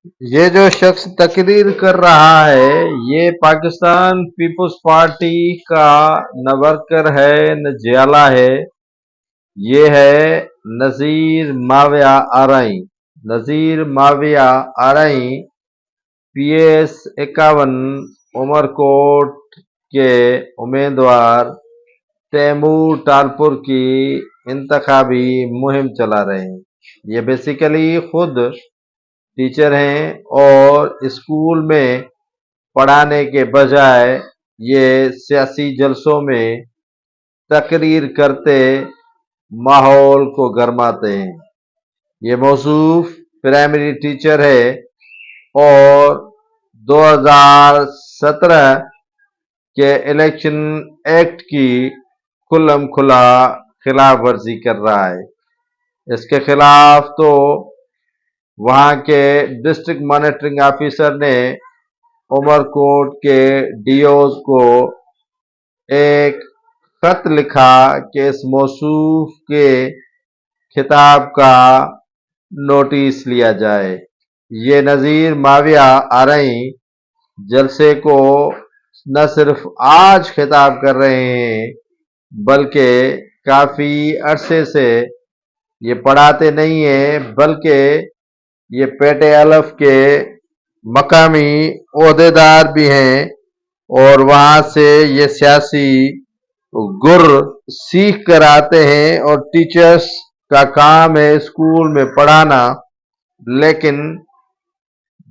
یہ جو شخص تقریر کر رہا ہے یہ پاکستان پیپلز پارٹی کا نہ ورکر ہے نہ جیالہ ہے۔ یہ ہے نذیر ماویہ آرائیں۔ نذیر ماویہ آرائیں PS 51 عمر کوٹ کے امیدوار تیمور ٹالپور کی انتخابی مہم چلا رہے ہیں۔ یہ بیسیکلی خود ٹیچر ہیں اور اسکول میں پڑھانے کے بجائے یہ سیاسی جلسوں میں تقریر کرتے ماحول کو گرماتے ہیں۔ یہ موصوف پرائمری ٹیچر ہے اور 2017 کے الیکشن ایکٹ کی کھلم کھلا خلاف ورزی کر رہا ہے۔ اس کے خلاف تو وہاں کے ڈسٹرکٹ مانیٹرنگ آفیسر نے عمر کوٹ کے DOs کو ایک خط لکھا کہ اس موصوف کے خطاب کا نوٹس لیا جائے۔ یہ نذیر ماویہ آرائیں جلسے کو نہ صرف آج خطاب کر رہے ہیں بلکہ کافی عرصے سے یہ پڑھاتے نہیں ہیں، بلکہ یہ پیٹ الف کے مقامی عہدیدار بھی ہیں اور وہاں سے یہ سیاسی گر سیکھ کر آتے ہیں اور ٹیچرز کا کام ہے اسکول میں پڑھانا، لیکن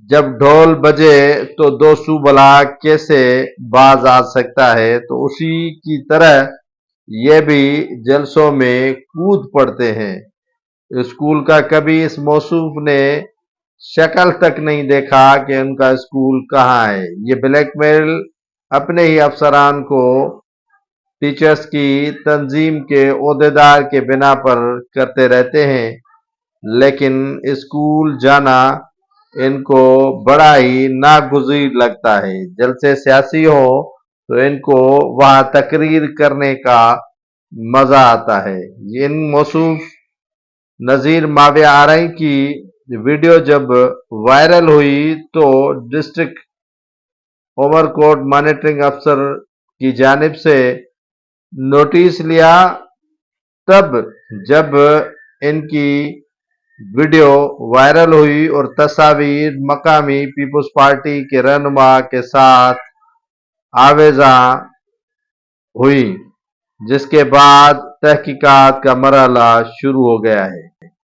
جب ڈھول بجے تو دو سو بلا کیسے باز آ سکتا ہے، تو اسی کی طرح یہ بھی جلسوں میں کود پڑتے ہیں۔ اسکول کا کبھی اس موصوف نے شکل تک نہیں دیکھا کہ ان کا اسکول کہاں ہے۔ یہ بلیک میل اپنے ہی افسران کو ٹیچرز کی تنظیم کے عہدیدار کے بنا پر کرتے رہتے ہیں، لیکن اسکول جانا ان کو بڑا ہی ناگزیر لگتا ہے۔ جلسے سیاسی ہو تو ان کو وہاں تقریر کرنے کا مزہ آتا ہے۔ ان موصوف نذیر ماویہ آرائیں کی ویڈیو جب وائرل ہوئی تو ڈسٹرکٹ عمر کوٹ مانیٹرنگ افسر کی جانب سے نوٹس لیا، تب جب ان کی ویڈیو وائرل ہوئی اور تصاویر مقامی پیپلز پارٹی کے رہنما کے ساتھ آویزاں ہوئی، جس کے بعد تحقیقات کا مرحلہ شروع ہو گیا ہے۔